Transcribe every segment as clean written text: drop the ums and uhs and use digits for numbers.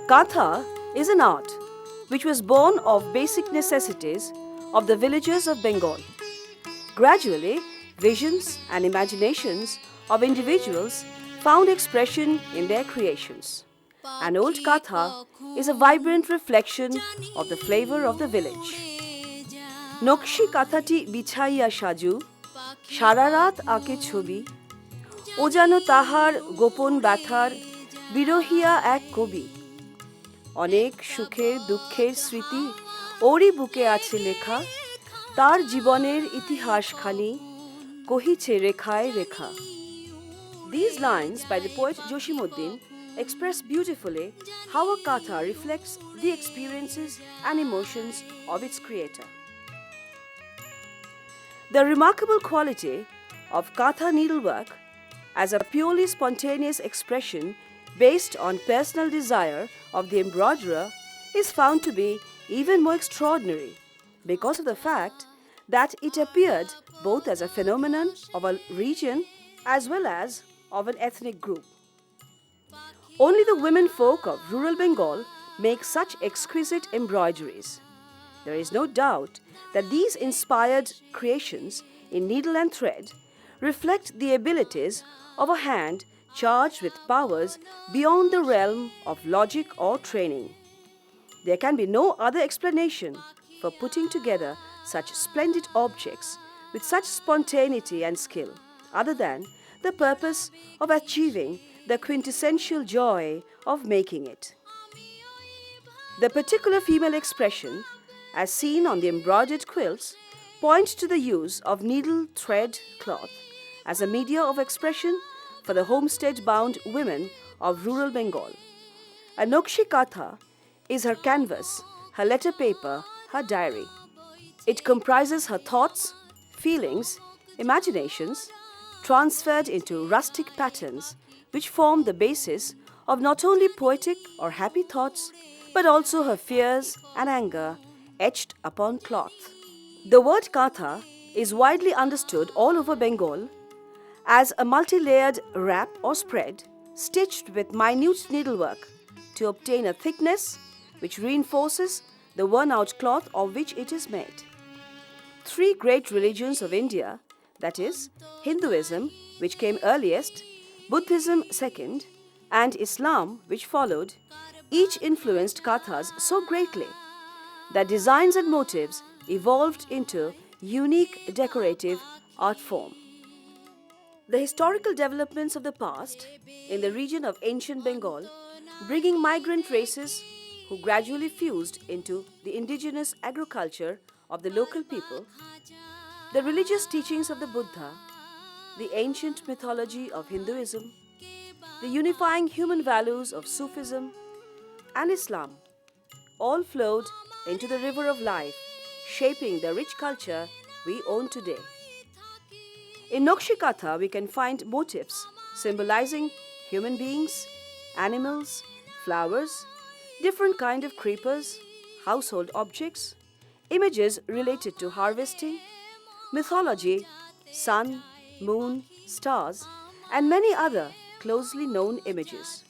Katha is an art which was born of basic necessities of the villagers of Bengal. Gradually, visions and imaginations of individuals found expression in their creations. An old Katha is a vibrant reflection of the flavor of the village. নকশি কাঁথাটি বিছাইয়া সাজু সারা রাত আঁকে ছবি ও যেন তাহার গোপন ব্যথার বিরহিয়া এক কবি অনেক সুখের দুঃখের স্মৃতি ওরই বুকে আছে লেখা তার জীবনের ইতিহাসখানি কহিছে রেখায় রেখা These lines by the poet Joshimuddin express beautifully how a katha reflects the experiences and emotions of its creator. The remarkable quality of katha needlework as a purely spontaneous expression based on personal desire of the embroiderer is found to be even more extraordinary because of the fact that it appeared both as a phenomenon of a region as well as of an ethnic group. Only the women folk of rural Bengal make such exquisite embroideries. There is no doubt that these inspired creations in needle and thread reflect the abilities of a hand charged with powers beyond the realm of logic or training. There can be no other explanation for putting together such splendid objects with such spontaneity and skill, other than the purpose of achieving the quintessential joy of making it. The particular female expression, as seen on the embroidered quilts, points to the use of needle thread cloth as a media of expression for the homestead-bound women of rural Bengal. A Nokshi Katha is her canvas, her letter paper, her diary. It comprises her thoughts, feelings, imaginations, transferred into rustic patterns which form the basis of not only poetic or happy thoughts, but also her fears and anger etched upon cloth. The word Katha is widely understood all over Bengal as a multi-layered wrap or spread stitched with minute needlework to obtain a thickness which reinforces the worn-out cloth of which it is made. Three great religions of India, that is, Hinduism, which came earliest, Buddhism second, and Islam, which followed, each influenced kathas so greatly that designs and motives evolved into unique decorative art form. The historical developments of the past in the region of ancient Bengal, bringing migrant races who gradually fused into the indigenous agriculture of the local people, the religious teachings of the Buddha, the ancient mythology of Hinduism, the unifying human values of Sufism and Islam, all flowed into the river of life, shaping the rich culture we own today. In Nokshi Katha, we can find motifs symbolizing human beings, animals, flowers, different kind of creepers, household objects, images related to harvesting, mythology, sun, moon, stars, and many other closely known images.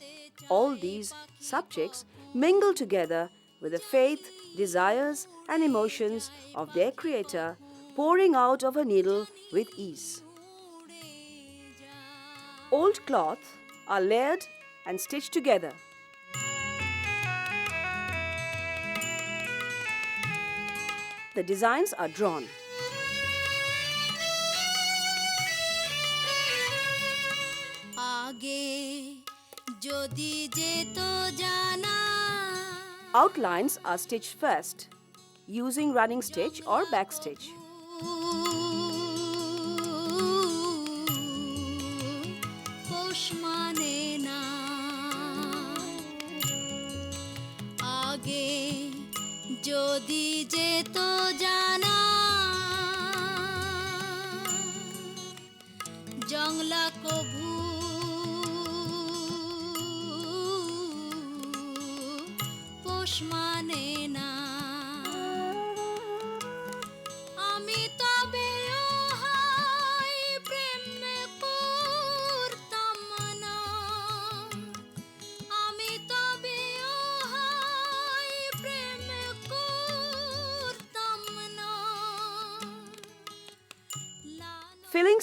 All these subjects mingle together with the faith, desires, and emotions of their creator pouring out of a needle with ease. Old cloth are layered and stitched together. The designs are drawn. Outlines are stitched first, using running stitch or back stitch. যদি যেত জানা জংলা কভু পোষ মানে না আমি তবে ওহাই প্রেম করতাম না আমি তবে ওহাই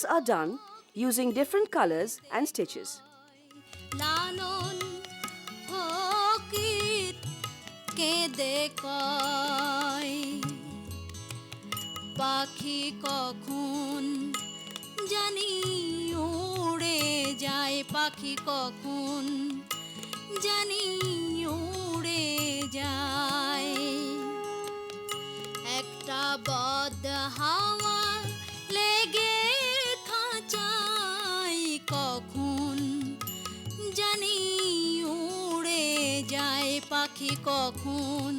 Quiltings are done using different colors and stitches. Lalon Fakir কেঁদে কয় পাখি কখন জানি উড়ে যায় পাখি কখন জানি উড়ে যায় একটা বদ হাওয়া লেগে খাঁচায় কখন জানি উড়ে যায় পাখি কখন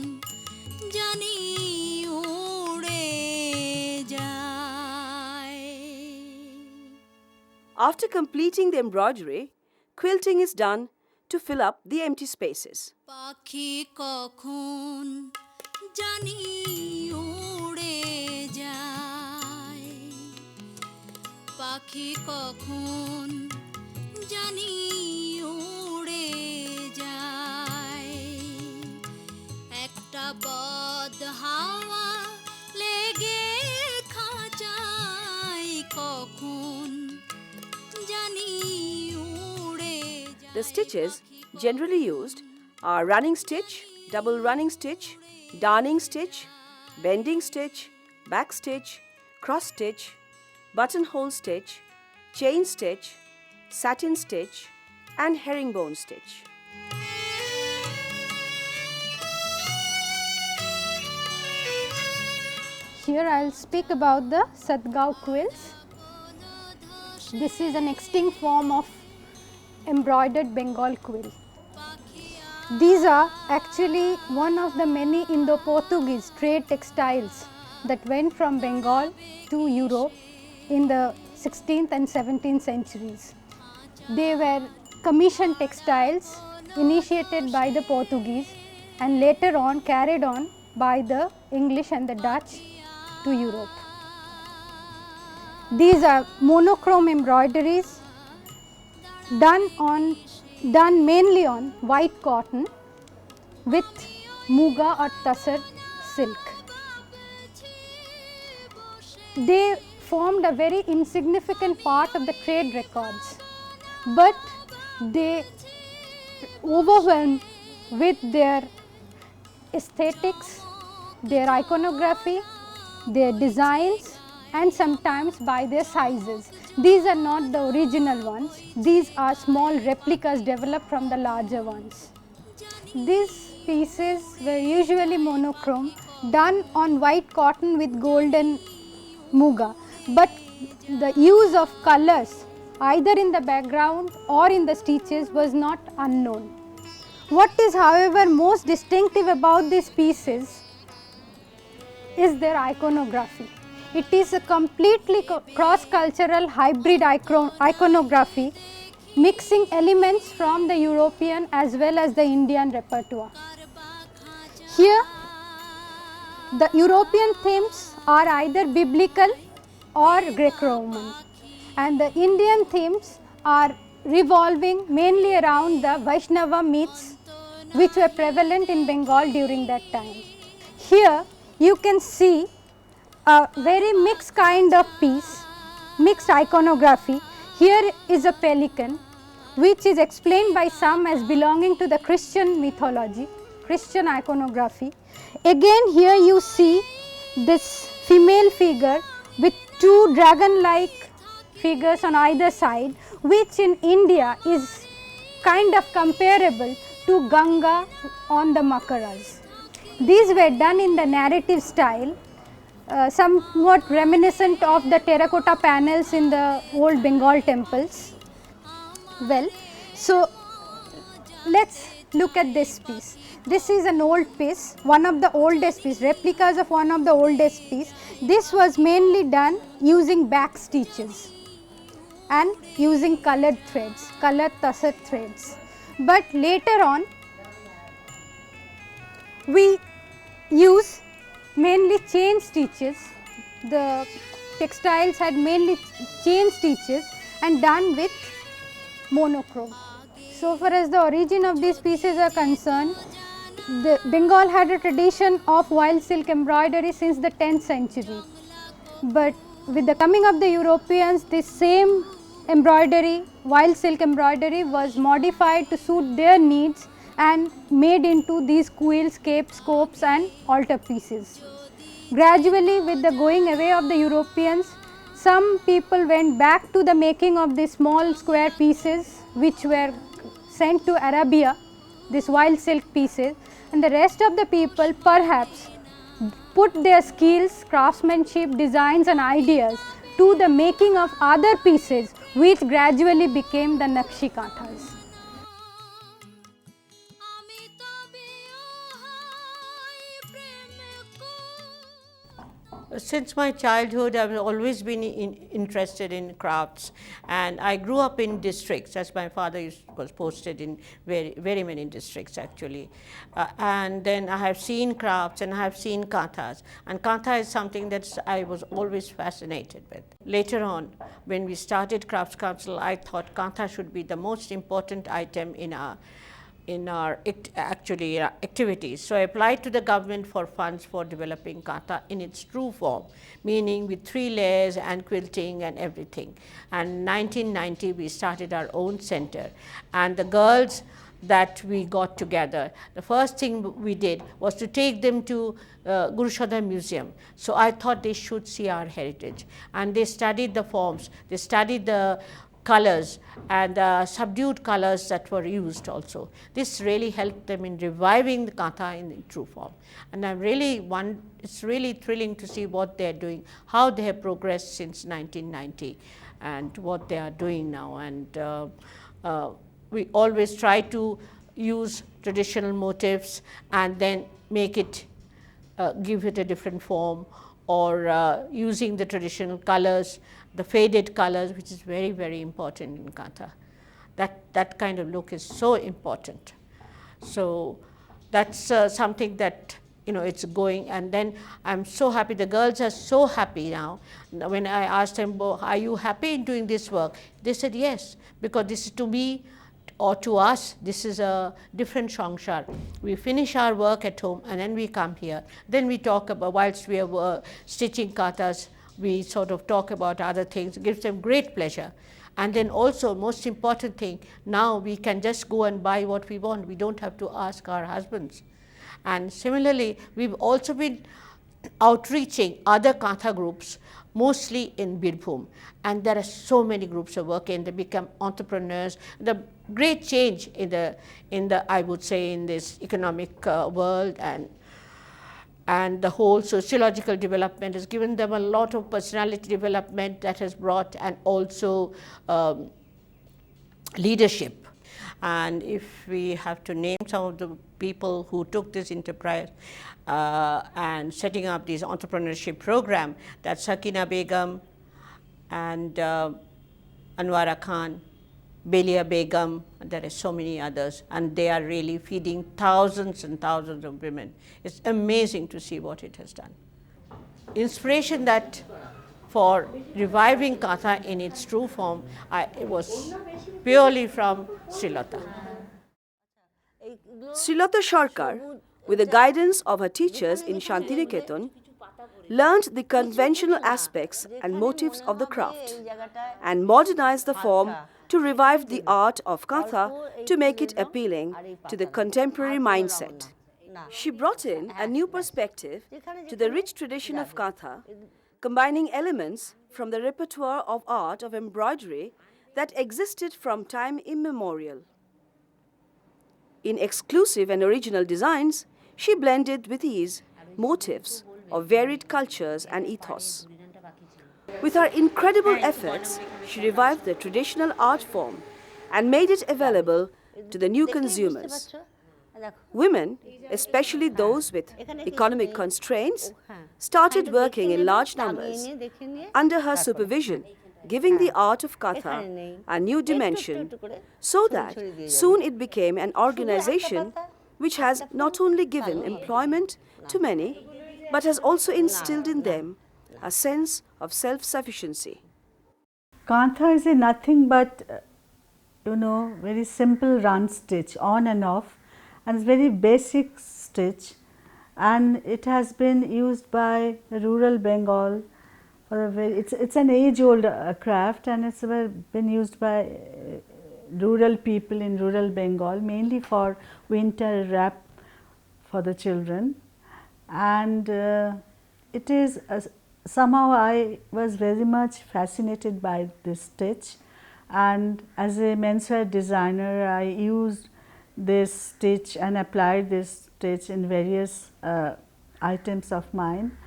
জানি উড়ে যায় After completing the embroidery, quilting is done to fill up the empty spaces. পাখি কখন জানি উড়ে যায় পাখি কখন জানি উড়ে যায় একটা বদ হাওয়া লেগে খাঁচায় কখন জানি উড়ে যায় The stitches generally used are running stitch, double running stitch, darning stitch, bending stitch, back stitch, cross stitch, buttonhole stitch, chain stitch, satin stitch, and herringbone stitch. Here I will speak about the Satgao quilts. This is an extinct form of embroidered Bengal quill. These are actually one of the many Indo-Portuguese trade textiles that went from Bengal to Europe in the 16th and 17th centuries. They were commissioned textiles initiated by the Portuguese and later on carried on by the English and the Dutch to Europe. These are monochrome embroideries done mainly on white cotton with muga or tussar silk. They formed a very insignificant part of the trade records, but they overwhelmed with their aesthetics, their iconography, their designs, and sometimes by their sizes. These are not the original ones, these are small replicas developed from the larger ones. These pieces were usually monochrome, done on white cotton with golden muga, but the use of colors either in the background or in the stitches was not unknown. What is however most distinctive about these pieces is their iconography. It is a completely cross-cultural hybrid iconography, mixing elements from the European as well as the Indian repertoire. Here, the European themes are either biblical or Greco-Roman, and the Indian themes are revolving mainly around the Vaishnava myths which were prevalent in Bengal during that time. Here, you can see a very mixed kind of piece, mixed iconography. Here is a pelican which is explained by some as belonging to the Christian mythology, Christian iconography. Again here you see this female figure with two dragon-like figures on either side, which in India is kind of comparable to Ganga on the Makaras. These were done in the narrative style, somewhat reminiscent of the terracotta panels in the old Bengal temples. Well, so let's look at this piece. This is an old piece, one of the oldest piece, replicas of one of the oldest piece. This was mainly done using back stitches and using colored threads, colored tussar threads. But later on, we use mainly chain stitches. The textiles had mainly chain stitches and done with monochrome. So far as the origin of these pieces are concerned, Bengal had a tradition of wild silk embroidery since the 10th century. But with the coming of the Europeans, this same embroidery, wild silk embroidery, was modified to suit their needs and made into these quills, capes, scopes and altarpieces. Gradually, with the going away of the Europeans, some people went back to the making of these small square pieces which were sent to Arabia, these wild silk pieces, and the rest of the people perhaps put their skills, craftsmanship, designs and ideas to the making of other pieces which gradually became the Nakshi Kanthas. আমি তবে ওহাই প্রেমে কো Since my childhood, I've always been interested in crafts, and I grew up in districts, as my father was posted in very many districts actually. And then I have seen crafts and I have seen kanthas, and kantha is something that I was always fascinated with. Later on, when we started Crafts Council, I thought kantha should be the most important item in our activities. So I applied to the government for funds for developing kantha in its true form, meaning with 3 layers and quilting and everything. And 1990 we started our own center, and the girls that we got together, the first thing we did was to take them to Guru Shodha Museum. So I thought they should see our heritage, and they studied the forms, they studied the colors and subdued colors that were used also. This really helped them in reviving the kantha in true form. And it's really thrilling to see what they are doing, how they have progressed since 1990 and what they are doing now. And we always try to use traditional motifs and then make it, give it a different form, or using the traditional colors, the faded colors, which is very important in kantha. That kind of look is so important. So that's something that, you know, it's going. And then I'm so happy, the girls are so happy now. When I asked them, well, are you happy in doing this work? They said yes, because this is to me, or to us, this is a different shangshar. We finish our work at home and then we come here. Then we talk about, whilst we are stitching kathas, we sort of talk about other things. It gives them great pleasure. And then also, most important thing, now we can just go and buy what we want. We don't have to ask our husbands. And similarly, we've also been outreaching other kantha groups, mostly in Birbhum, and there are so many groups of work, and they become entrepreneurs. The great change in the I would say in this economic world and the whole sociological development has given them a lot of personality development that has brought, and also leadership. And if we have to name some of the people who took this enterprise and setting up this entrepreneurship program, that's Sakina Begum and Anwara Khan, Belia Begum, and there are so many others, and they are really feeding thousands and thousands of women. It's amazing to see what it has done. Inspiration that for reviving kantha in its true form, it was purely from Srilata. Srilata Sarkar, with the guidance of her teachers in Shantiniketan, learned the conventional aspects and motifs of the craft and modernized the form to revive the art of kantha to make it appealing to the contemporary mindset. She brought in a new perspective to the rich tradition of kantha, combining elements from the repertoire of art of embroidery that existed from time immemorial. In exclusive and original designs, she blended with ease motifs of varied cultures and ethos. With her incredible efforts, she revived the traditional art form and made it available to the new consumers. Women, especially those with economic constraints, started working in large numbers under her supervision, giving the art of Katha a new dimension, so that soon it became an organization which has not only given employment to many, but has also instilled in them a sense of self-sufficiency. Kantha is a nothing but, very simple run stitch, on and off, and it's very basic stitch, and it has been used by rural Bengal for a very, it's an age-old craft, and it's been used by rural people in rural Bengal, mainly for winter wrap for the children. And it is somehow I was very much fascinated by this stitch, and as a menswear designer I used this stitch and applied this stitch in various items of mine.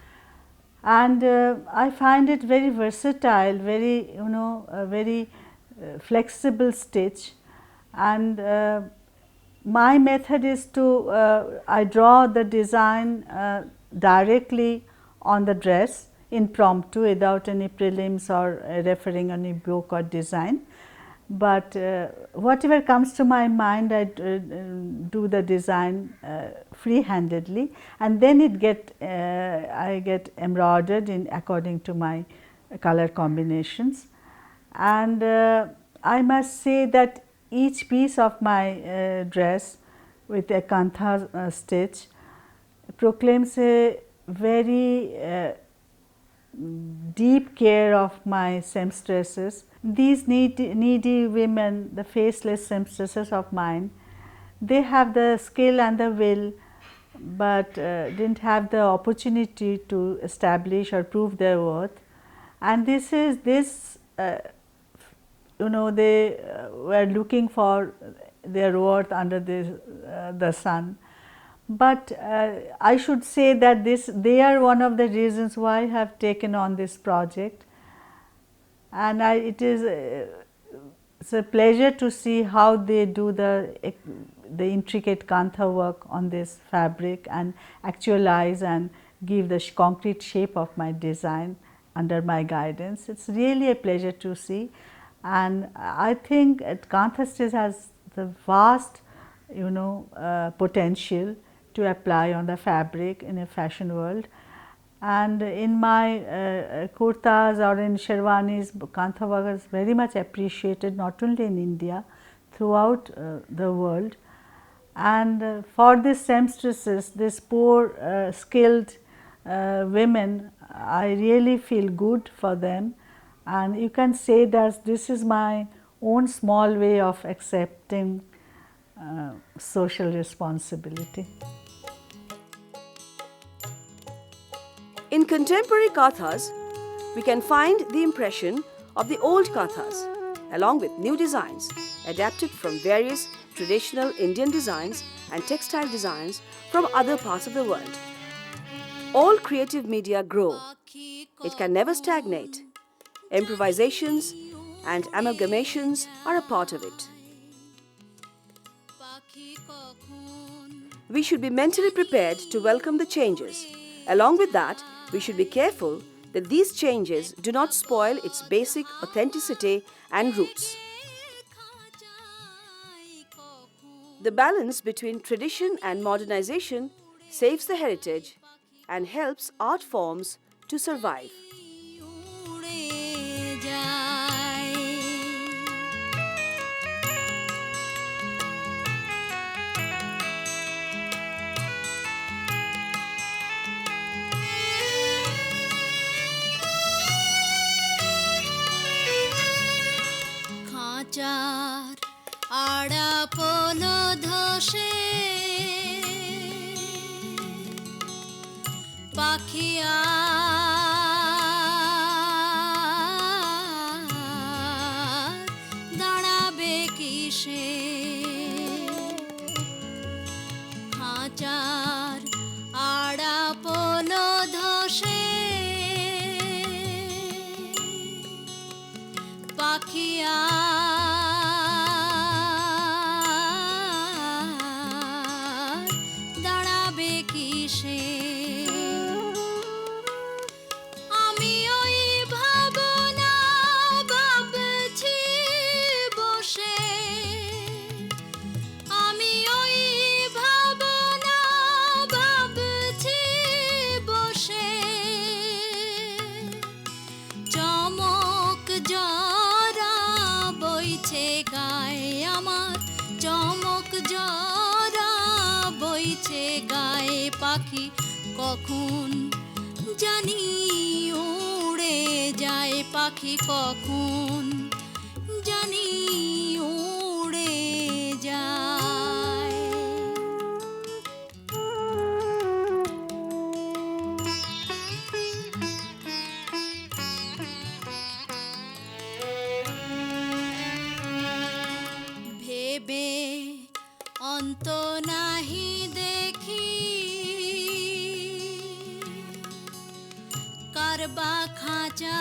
And I find it very versatile, very very flexible stitch. And my method is to I draw the design directly on the dress impromptu without any prelims or referring any book or design. But whatever comes to my mind, I do the design free-handedly, and then I get embroidered in according to my color combinations. And I must say that each piece of my dress with a kantha stitch proclaims a very deep care of my seamstresses. These needy women, the faceless seamstresses of mine, they have the skill and the will, but didn't have the opportunity to establish or prove their worth. And they were looking for their worth under the sun. But I should say that they are one of the reasons why I have taken on this project, and it's a pleasure to see how they do the intricate kantha work on this fabric and actualize and give the concrete shape of my design under my guidance. It's really a pleasure to see, and I think kantha stitch has the vast potential to apply on the fabric in a fashion world. And in my kurtas or in sherwanis, kantha work is very much appreciated, not only in India, throughout the world. And for these seamstresses, these poor skilled women, I really feel good for them, and you can say that this is my own small way of accepting social responsibility. In contemporary kathas, we can find the impression of the old kathas, along with new designs adapted from various traditional Indian designs and textile designs from other parts of the world. All creative media grow. It can never stagnate. Improvisations and amalgamations are a part of it. We should be mentally prepared to welcome the changes. Along with that, we should be careful that these changes do not spoil its basic authenticity and roots. The balance between tradition and modernization saves the heritage and helps art forms to survive. খাঁচার আড়া polo ধসে পাখি দাঁড়াবে কিসে খাঁচার আড়া polo ধসে পাখি দাঁড়াবে কিসে আমি ওই ভাবনা ভাবছি বসে আমি ওই ভাবনা ভাবছি বসে চমক জরা বইছে গায়ে আমার চমক জরা বইছে গায়ে পাখি কখন জানি উড়ে পাখি কখন জানি উড়ে যায়। ভেবে অন্ত নাহি দেখি কারবা খাঁচা